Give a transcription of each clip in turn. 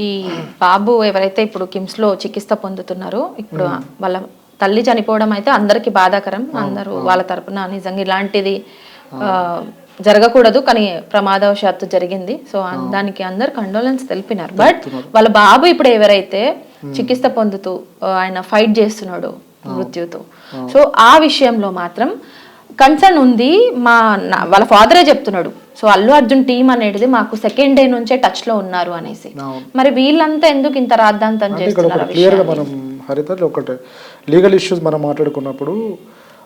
ఈ బాబు ఎవరైతే ఇప్పుడు కిమ్స్ లో చికిత్స పొందుతున్నారో ఇప్పుడు వాళ్ళ తల్లి చనిపోవడం అయితే అందరికి బాధాకరం. అందరూ వాళ్ళ తరపున నిజంగా ఇలాంటిది జరగకూడదు కానీ ప్రమాదవశాత్తు జరిగింది. సో దానికి అందరు కండోలెన్స్ తెలిపినారు. బట్ వాళ్ళ బాబు ఇప్పుడు ఎవరైతే చికిత్స పొందుతూ ఆయన ఫైట్ చేస్తున్నాడు మృత్యుతో, సో ఆ విషయంలో మాత్రం కన్సర్న్ ఉంది. వాళ్ళ ఫాదరే చెప్తున్నాడు, సో అల్లు అర్జున్ టీం అనేది మాకు సెకండ్ డే నుంచే టచ్ లో ఉన్నారు అనేసి. మరి వీళ్ళంతా ఎందుకు ఇంత రాద్ధాంతం చేస్తున్నారు? హరిత ఒకటే లీగల్ ఇష్యూస్ మనం మాట్లాడుకున్నప్పుడు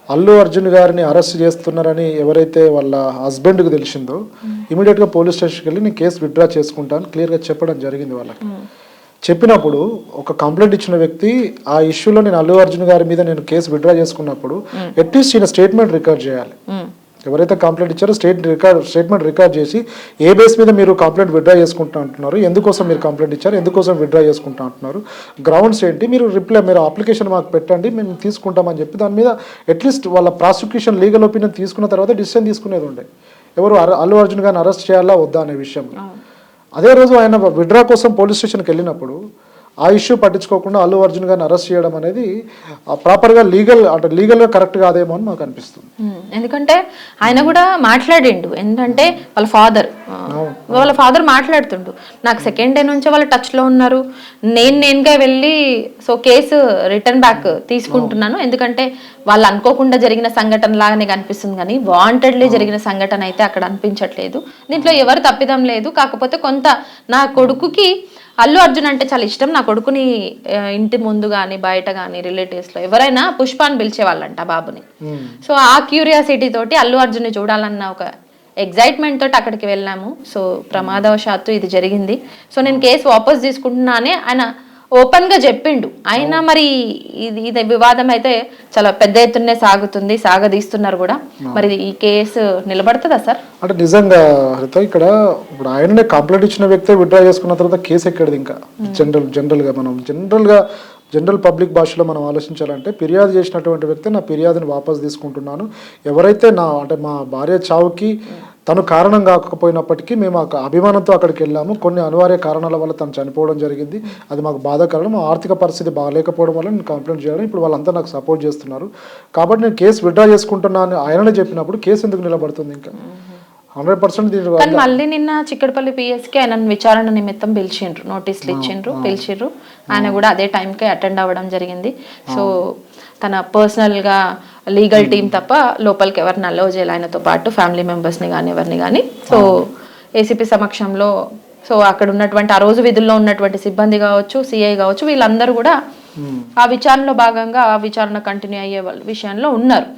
అల్లు అర్జున్ గారిని అరెస్ట్ చేస్తున్నారని ఎవరైతే వాళ్ళ హస్బెండ్కి తెలిసిందో ఇమీడియట్గా పోలీస్ స్టేషన్కి వెళ్ళి నేను కేసు విత్డ్రా చేసుకుంటాను క్లియర్గా చెప్పడం జరిగింది. వాళ్ళకి చెప్పినప్పుడు ఒక కంప్లైంట్ ఇచ్చిన వ్యక్తి ఆ ఇష్యూలో నేను అల్లు అర్జున్ గారి మీద నేను కేసు విత్డ్రా చేసుకున్నప్పుడు అట్లీస్ట్ ఈయన స్టేట్మెంట్ రికార్డ్ చేయాలి. ఎవరైతే కంప్లైంట్ ఇచ్చారో స్టేట్మెంట్ రికార్డ్ చేసి ఏ బేస్ మీద మీరు కంప్లైంట్ విత్డ్రా చేసుకుంటా అంటున్నారు, ఎందుకోసం మీరు కంప్లైంట్ ఇచ్చారు, ఎందుకోసం విత్డ్రా చేసుకుంటా అంటున్నారు, గ్రౌండ్స్ ఏంటి, మీరు అప్లికేషన్ మాకు పెట్టండి మేము తీసుకుంటామని చెప్పి దాని మీద అట్లీస్ట్ వాళ్ళ ప్రాసిక్యూషన్ లీగల్ ఒపీనియన్ తీసుకున్న తర్వాత డిసిషన్ తీసుకునేది ఉండే ఎవరు అల్లు అర్జున్ గారిని అరెస్ట్ చేయాలా వద్దా అనే విషయం. అదే రోజు ఆయన విత్డ్రా కోసం పోలీస్ స్టేషన్కి వెళ్ళినప్పుడు ఆ ఇష్యూ పట్టించుకోకుండా అల్లు అర్జున్ గారిని అరెస్ట్ చేయడం అనేది ప్రాపర్గా లీగల్గా కరెక్ట్ కాదేమో అని నాకు అనిపిస్తుంది. ఎందుకంటే ఆయన కూడా మాట్లాడిండు, ఏంటంటే వాళ్ళ ఫాదర్ మాట్లాడుతుండు, నాకు సెకండ్ డే నుంచే వాళ్ళు టచ్ లో ఉన్నారు, నేనుగా వెళ్ళి సో కేసు రిటర్న్ బ్యాక్ తీసుకుంటున్నాను, ఎందుకంటే వాళ్ళు అనుకోకుండా జరిగిన సంఘటన లాగానే కనిపిస్తుంది కానీ వాంటెడ్లీ జరిగిన సంఘటన అయితే అక్కడ అనిపించట్లేదు, దీంట్లో ఎవరు తప్పిదం లేదు, కాకపోతే కొంత నా కొడుకుకి అల్లు అర్జున్ అంటే చాలా ఇష్టం, నా కొడుకుని ఇంటి ముందు కానీ బయట కానీ రిలేటివ్స్లో ఎవరైనా పుష్పాన్ని పిలిచేవాళ్ళంట బాబుని. సో ఆ క్యూరియాసిటీ తోటి అల్లు అర్జున్ని చూడాలన్న ఒక ఎగ్జైట్మెంట్ తోటి అక్కడికి వెళ్ళాము. సో ప్రమాదవశాత్తు ఇది జరిగింది, సో నేను కేసు వాపస్ తీసుకుంటున్నానే ఆయన ఓపెన్ గా చెప్పిండు. అయినా మరి ఇది వివాదం అయితే చాలా పెద్ద ఎత్తునే సాగదీస్తున్నారు కూడా. మరి ఈ కేసు నిలబడుతుందా సార్? అంటే నిజంగా ఇక్కడ ఇప్పుడు ఆయననే కంప్లైంట్ ఇచ్చిన వ్యక్తి విత్డ్రా చేసుకున్న తర్వాత కేసు ఎక్కడిది ఇంకా జనరల్ పబ్లిక్ భాషలో మనం ఆలోచించాలంటే ఫిర్యాదు చేసినటువంటి వ్యక్తి నా ఫిర్యాదుని వాపస్ తీసుకుంటున్నాను, ఎవరైతే మా భార్య చావుకి తను కారణం కాకపోయినప్పటికీ మేము అభిమానంతో అక్కడికి వెళ్ళాము, కొన్ని అనివార్య కారణాల వల్ల తను చనిపోవడం జరిగింది, అది మాకు బాధాకరం, ఆర్థిక పరిస్థితి బాగాలేకపోవడం వల్ల నేను కంప్లైంట్ చేయడం, ఇప్పుడు వాళ్ళంతా నాకు సపోర్ట్ చేస్తున్నారు కాబట్టి నేను కేసు విత్డ్రా చేసుకుంటున్నాను ఆయననే చెప్పినప్పుడు కేసు ఎందుకు నిలబడుతుంది? ఇంకా 100%. కానీ మళ్ళీ నిన్న చిక్కడపల్లి పిఎస్కి ఆయన విచారణ నిమిత్తం పిలిచిండ్రు, నోటీసులు పిలిచిండ్రు, ఆయన కూడా అదే టైంకే అటెండ్ అవ్వడం జరిగింది. సో తన పర్సనల్గా లీగల్ టీం తప్ప లోపలికి ఎవరిని అలౌ చేయాలి ఆయనతో పాటు ఫ్యామిలీ మెంబర్స్ని కానీ ఎవరిని కానీ. సో ఏసీపీ సమక్షంలో సో అక్కడ ఉన్నటువంటి ఆ రోజు విధుల్లో ఉన్నటువంటి సిబ్బంది కావచ్చు, సిఐ కావచ్చు, వీళ్ళందరూ కూడా ఆ విచారణలో భాగంగా ఆ విచారణ కంటిన్యూ అయ్యే విషయంలో ఉన్నారు.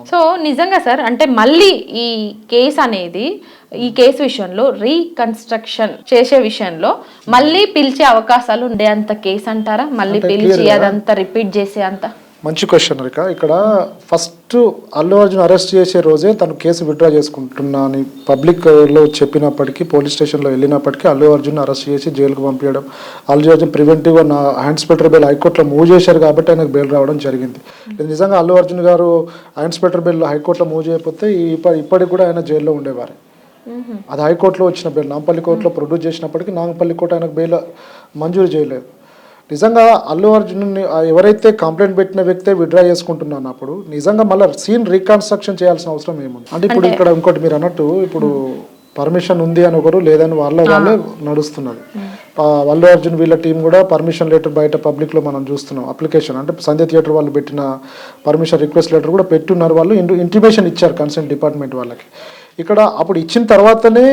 సో నిజంగా సార్ అంటే మళ్ళీ ఈ కేసు అనేది ఈ కేసు విషయంలో రీకన్స్ట్రక్షన్ చేసే విషయంలో మళ్ళీ పిలిచే అవకాశాలు ఉండే అంత కేసు అంటారా? మళ్ళీ పిలిచి అదంతా రిపీట్ చేసే అంత? మంచి క్వశ్చన్ రిక. ఇక్కడ ఫస్ట్ అల్లు అర్జున్ అరెస్ట్ చేసే రోజే తను కేసు విత్డ్రా చేసుకుంటున్నా అని పబ్లిక్లో చెప్పినప్పటికీ, పోలీస్ స్టేషన్లో వెళ్ళినప్పటికీ అల్లు అర్జున్ అరెస్ట్ చేసి జైలుకు పంపించడం, అల్లు అర్జున్ ప్రివెంటివ్గా నా ఇన్స్పెక్టర్ బెయిల్ హైకోర్టులో మూవ్ చేశారు కాబట్టి ఆయనకు బెయిల్ రావడం జరిగింది. నిజంగా అల్లు అర్జున్ గారు ఇన్స్పెక్టర్ బెయిల్ హైకోర్టులో మూవ్ చేయకపోతే ఇప్పటికి కూడా ఆయన జైల్లో ఉండేవారు. అది హైకోర్టులో వచ్చిన బెయిల్ నాంపల్లి కోర్టులో ప్రొడ్యూస్ చేసినప్పటికీ నాంపల్లి కోర్టు ఆయనకు బెయిల్ మంజూరు చేయలేదు. నిజంగా అల్లు అర్జున్ ఎవరైతే కంప్లైంట్ పెట్టిన వ్యక్తే విత్డ్రా చేసుకుంటున్నప్పుడు నిజంగా మళ్ళీ సీన్ రీకన్స్ట్రక్షన్ చేయాల్సిన అవసరం ఏముంది? అంటే ఇప్పుడు ఇక్కడ ఇంకోటి మీరు అన్నట్టు ఇప్పుడు పర్మిషన్ ఉంది అని ఒకరు లేదని వాళ్ళే నడుస్తున్నది. అల్లు అర్జున్ వీళ్ళ టీం కూడా పర్మిషన్ లెటర్ బయట పబ్లిక్లో మనం చూస్తున్నాం. అప్లికేషన్ అంటే సంధ్య థియేటర్ వాళ్ళు పెట్టిన పర్మిషన్ రిక్వెస్ట్ లెటర్ కూడా పెట్టున్నారు, వాళ్ళు ఇంటిమేషన్ ఇచ్చారు కన్సర్న్ డిపార్ట్మెంట్ వాళ్ళకి. ఇక్కడ అప్పుడు ఇచ్చిన తర్వాతనే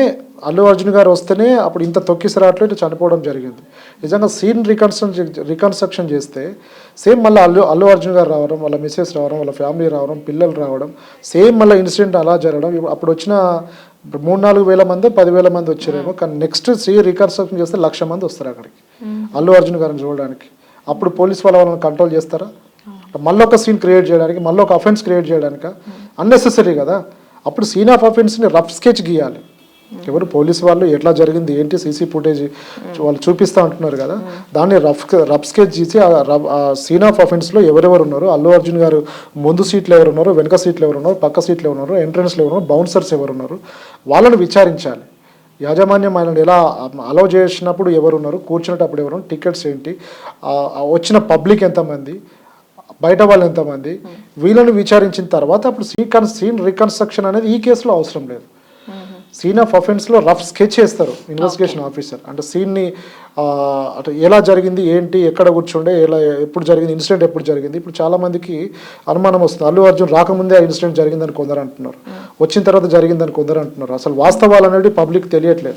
అల్లు అర్జున్ గారు వస్తేనే అప్పుడు ఇంత తొక్కిసరాట్లో ఇటు చనిపోవడం జరిగింది. నిజంగా సీన్ రీకన్స్ట్రక్షన్ చేస్తే సేమ్ మళ్ళీ అల్లు అర్జున్ గారు రావడం, వాళ్ళ మిస్సెస్ రావడం, వాళ్ళ ఫ్యామిలీ రావడం, పిల్లలు రావడం, సేమ్ మళ్ళీ ఇన్సిడెంట్ అలా జరగడం. అప్పుడు వచ్చిన 3-4 వేల మంది 10,000 మంది వచ్చారేమో, కానీ నెక్స్ట్ రీకన్స్ట్రక్షన్ చేస్తే 1,00,000 మంది వస్తారు అక్కడికి అల్లు అర్జున్ గారిని చూడడానికి. అప్పుడు పోలీస్ వాళ్ళని కంట్రోల్ చేస్తారా? మళ్ళీ ఒక సీన్ క్రియేట్ చేయడానికి, మళ్ళీ ఒక అఫెన్స్ క్రియేట్ చేయడానికి అన్నెసెసరీ కదా. అప్పుడు సీన్ ఆఫ్ అఫెన్స్ని రఫ్ స్కెచ్ గీయాలి. ఎవరు పోలీసు వాళ్ళు ఎట్లా జరిగింది ఏంటి సీసీ ఫుటేజ్ వాళ్ళు చూపిస్తూ ఉంటున్నారు కదా, దాన్ని రఫ్ స్కెచ్ చేసి ఆ సీన్ ఆఫ్ అఫెన్స్లో ఎవరెవరు ఉన్నారు, అల్లు అర్జున్ గారు ముందు సీట్లు ఎవరు ఉన్నారు, వెనక సీట్లు ఎవరు ఉన్నారు, పక్క సీట్లు ఎవరు ఉన్నారు, ఎంట్రన్స్లో ఎవరు ఉన్నారు, బౌన్సర్స్ ఎవరు ఉన్నారు, వాళ్ళని విచారించాలి. యాజమాన్యం ఆయనను ఎలా అలౌ చేసినప్పుడు ఎవరు ఉన్నారు, కూర్చునేటప్పుడు ఎవరు, టికెట్స్ ఏంటి, వచ్చిన పబ్లిక్ ఎంతమంది, బయట వాళ్ళు ఎంతమంది, వీళ్ళని విచారించిన తర్వాత అప్పుడు సీన్ రికన్స్ట్రక్షన్ అనేది ఈ కేసులో అవసరం లేదు. సీన్ ఆఫ్ అఫెన్స్లో రఫ్ స్కెచ్ చేస్తారు ఇన్వెస్టిగేషన్ ఆఫీసర్. అంటే సీన్ని అటు ఎలా జరిగింది, ఏంటి, ఎక్కడ కూర్చుండే, ఎలా, ఎప్పుడు జరిగింది, ఇన్సిడెంట్ ఎప్పుడు జరిగింది. ఇప్పుడు చాలామందికి అనుమానం వస్తుంది, అల్లు అర్జున్ రాకముందే ఆ ఇన్సిడెంట్ జరిగిందని కొందరు అంటున్నారు, వచ్చిన తర్వాత జరిగిందని కొందరు అంటున్నారు. అసలు వాస్తవాలు అనేది పబ్లిక్ తెలియట్లేదు.